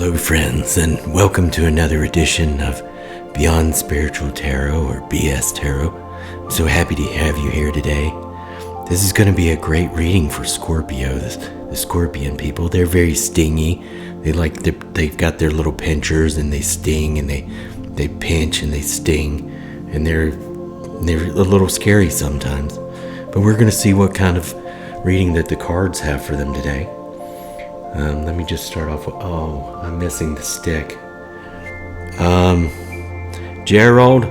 Hello, friends, and welcome to another edition of Beyond Spiritual Tarot, or BS Tarot. I'm so happy to have you here today. This is going to be a great reading for Scorpio, the Scorpion people. They're very stingy. They've got their little pinchers, and they sting, and they pinch, and they sting, and they're a little scary sometimes. But we're going to see what kind of reading that the cards have for them today. Let me just start off with, I'm missing the stick. Gerald?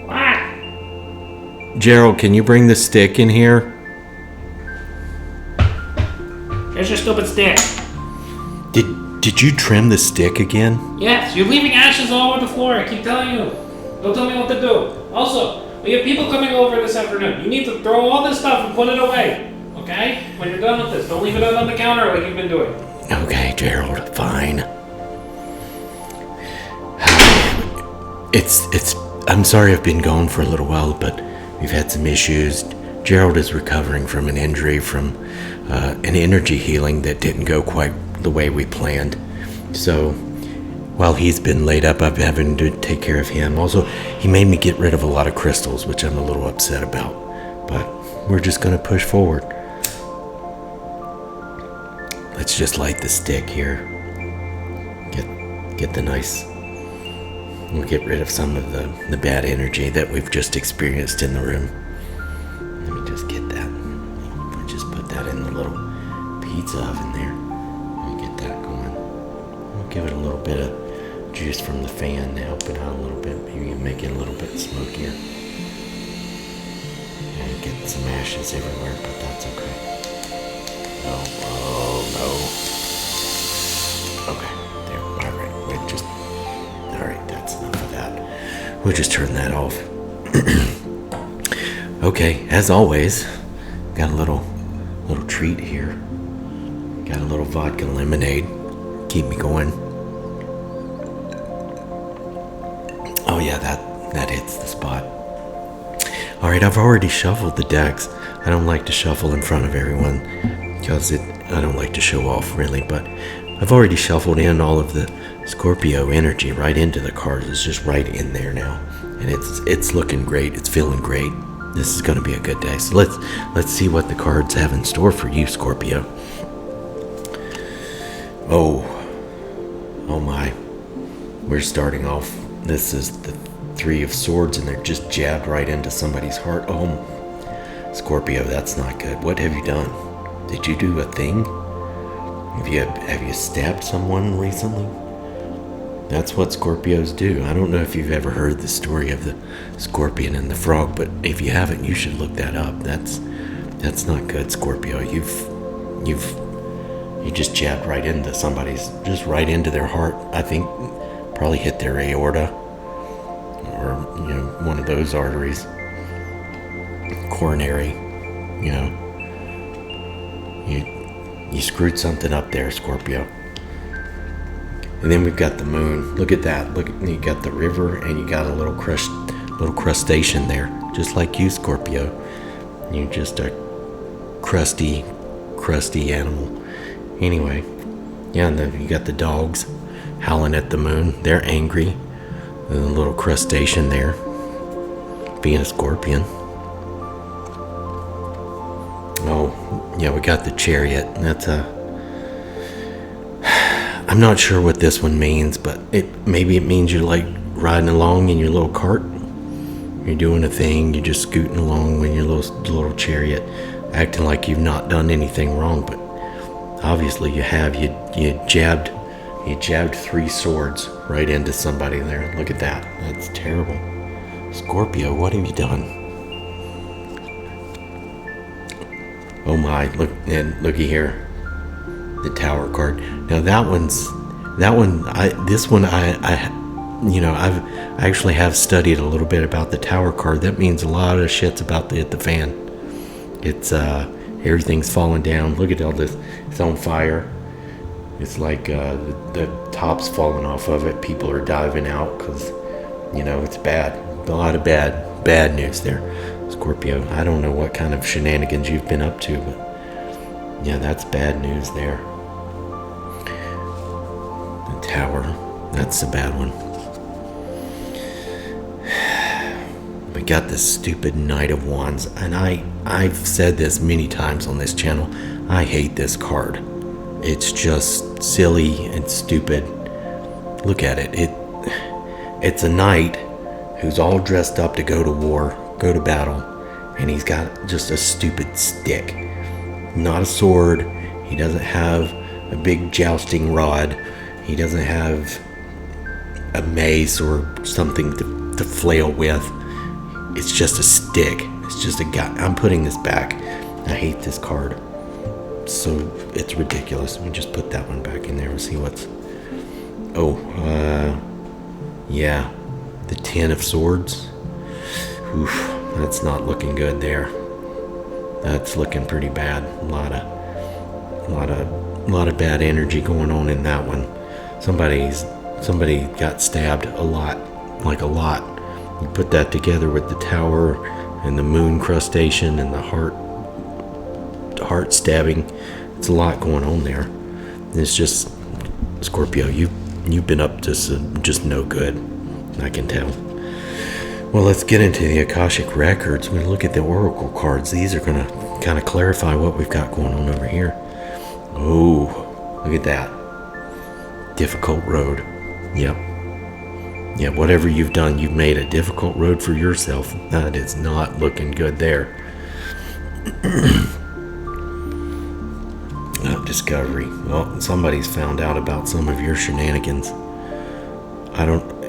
What? Gerald, can you bring the stick in here? Here's your stupid stick. Did you trim the stick again? Yes, you're leaving ashes all over the floor, I keep telling you. Don't tell me what to do. Also, we have people coming over this afternoon. You need to throw all this stuff and put it away. Okay? When you're done with this, don't leave it out on the counter like you've been doing. Okay, Gerald, fine. I'm sorry I've been gone for a little while, but we've had some issues. Gerald is recovering from an injury from an energy healing that didn't go quite the way we planned. So while he's been laid up, I've been having to take care of him. Also, he made me get rid of a lot of crystals, which I'm a little upset about. But we're just going to push forward. Let's just light the stick here. Get the nice... We'll get rid of some of the bad energy that we've just experienced in the room. Let me just get that. We'll just put that in the little pizza oven there. Let me get that going. We'll give it a little bit of juice from the fan to help it out a little bit. Maybe make it a little bit smokier. And get some ashes everywhere, but that's okay. Oh no. Okay, there, alright, that's enough of that. We'll just turn that off. Okay, as always, got a little treat here. Got a little vodka lemonade. Keep me going. Oh yeah, that hits the spot. Alright, I've already shuffled the decks. I don't like to shuffle in front of everyone because I don't like to show off really, but I've already shuffled in all of the Scorpio energy right into the cards. It's just right in there now, and it's looking great. It's feeling great. This is going to be a good day. So let's see what the cards have in store for you, Scorpio. Oh my, we're starting off. This is the Three of Swords, and they're just jabbed right into somebody's heart. Oh, Scorpio, that's not good. What have you done? Did you do a thing? Have you stabbed someone recently? That's what Scorpios do. I don't know if you've ever heard the story of the scorpion and the frog, but if you haven't, you should look that up. That's not good, Scorpio. You just jabbed right into somebody's, just right into their heart. I think probably hit their aorta, or one of those arteries, coronary. You screwed something up there, Scorpio. And then we've got the moon. Look at that. You got the river, and you got a little crustacean there, just like you, Scorpio. You're just a crusty animal. Anyway, yeah, and you got the dogs howling at the moon. They're angry. And a little crustacean there, being a scorpion. Oh, yeah, we got the Chariot. That's I'm not sure what this one means, but maybe it means you're like riding along in your little cart. You're doing a thing. You're just scooting along with your little chariot, acting like you've not done anything wrong, but obviously you have. You jabbed 3 swords right into somebody there. Look at that. That's terrible. Scorpio, what have you done? Oh my, looky here. The Tower card. Now I actually have studied a little bit about the Tower card. That means a lot of shit's about to hit the fan. It's everything's falling down. Look at all this. It's on fire. It's like the top's falling off of it. People are diving out because it's bad. A lot of bad news there, Scorpio. I don't know what kind of shenanigans you've been up to, but yeah, that's bad news there. Tower. That's the bad one. We got this stupid Knight of Wands, and I've said this many times on this channel. I hate this card. It's just silly and stupid. Look at it. It's a knight who's all dressed up to go to war, go to battle, and he's got just a stupid stick. Not a sword. He doesn't have a big jousting rod. He doesn't have a mace or something to flail with. It's just a stick. It's just a guy. I'm putting this back. I hate this card. So it's ridiculous. Let me just put that one back in there and see what's... yeah. The 10 of Swords. Oof, that's not looking good there. That's looking pretty bad. A lot of bad energy going on in that one. Somebody got stabbed a lot. Like a lot. You put that together with the Tower and the moon crustation and the heart stabbing. It's a lot going on there. It's just, Scorpio, you've been up to some just no good. I can tell. Well, let's get into the Akashic Records. We look at the Oracle cards. These are going to kind of clarify what we've got going on over here. Oh, look at that. Difficult road. Yep. Yeah, whatever you've done, you've made a difficult road for yourself. That is not looking good there. Discovery. Well, somebody's found out about some of your shenanigans.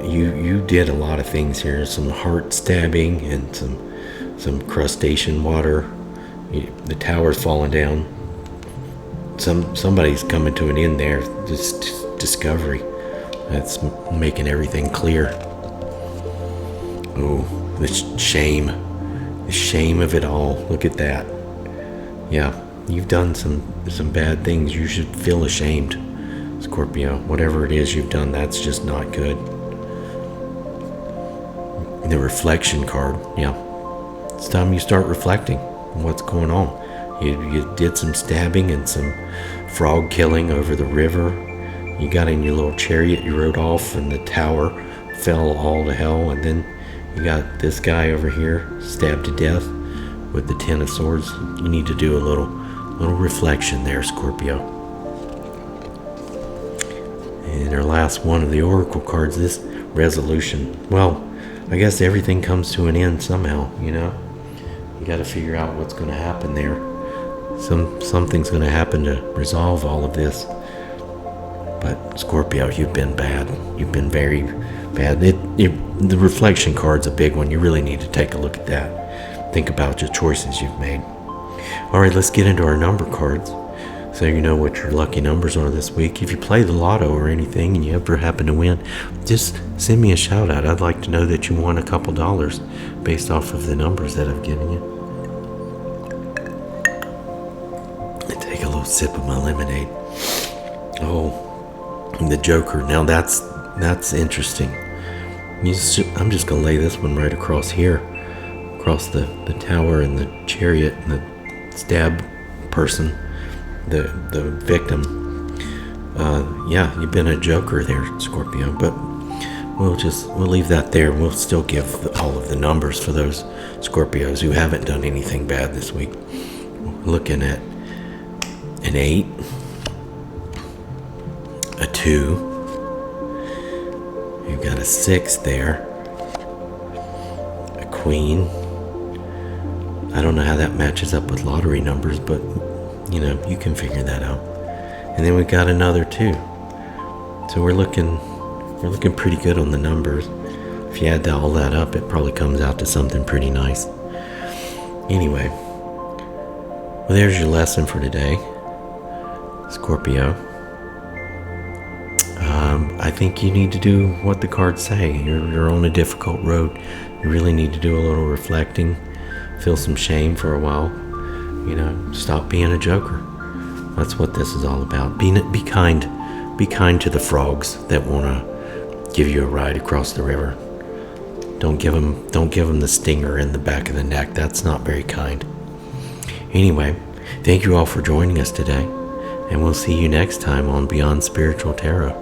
You did a lot of things here. Some heart stabbing and some crustacean water. The tower's falling down. Somebody's coming to an end there. Just discovery. That's making everything clear. Oh, the shame. The shame of it all. Look at that. Yeah, you've done some bad things. You should feel ashamed, Scorpio. Whatever it is you've done, that's just not good. The reflection card. Yeah. It's time you start reflecting on what's going on. You did some stabbing and some frog killing over the river. You got in your little chariot, you rode off, and the tower fell all to hell. And then you got this guy over here stabbed to death with the 10 of Swords. You need to do a little reflection there, Scorpio. And our last one of the Oracle cards, this resolution. Well, I guess everything comes to an end somehow, you know? You got to figure out what's going to happen there. Something's going to happen to resolve all of this. But Scorpio, you've been bad. You've been very bad. The reflection card's a big one. You really need to take a look at that. Think about the choices you've made. All right, let's get into our number cards, so you know what your lucky numbers are this week. If you play the lotto or anything and you ever happen to win, just send me a shout out. I'd like to know that you won a couple dollars based off of the numbers that I've given you. I take a little sip of my lemonade. Oh. The Joker. Now that's interesting. I'm just gonna lay this one right across here, across the tower and the chariot and the stab person, the victim. Yeah, you've been a Joker there, Scorpio. But we'll leave that there. We'll still give all of the numbers for those Scorpios who haven't done anything bad this week. We're looking at an 8. A 2. You've got a 6 there. A Queen. I don't know how that matches up with lottery numbers, but you know, you can figure that out. And then we've got another 2. So we're looking pretty good on the numbers. If you add all that up, it probably comes out to something pretty nice. Anyway, well, there's your lesson for today, Scorpio. I think you need to do what the cards say. You're on a difficult road. You really need to do a little reflecting. Feel some shame for a while. You know, stop being a joker. That's what this is all about. Be kind. Be kind to the frogs that want to give you a ride across the river. Don't give them the stinger in the back of the neck. That's not very kind. Anyway, thank you all for joining us today, and we'll see you next time on Beyond Spiritual Tarot.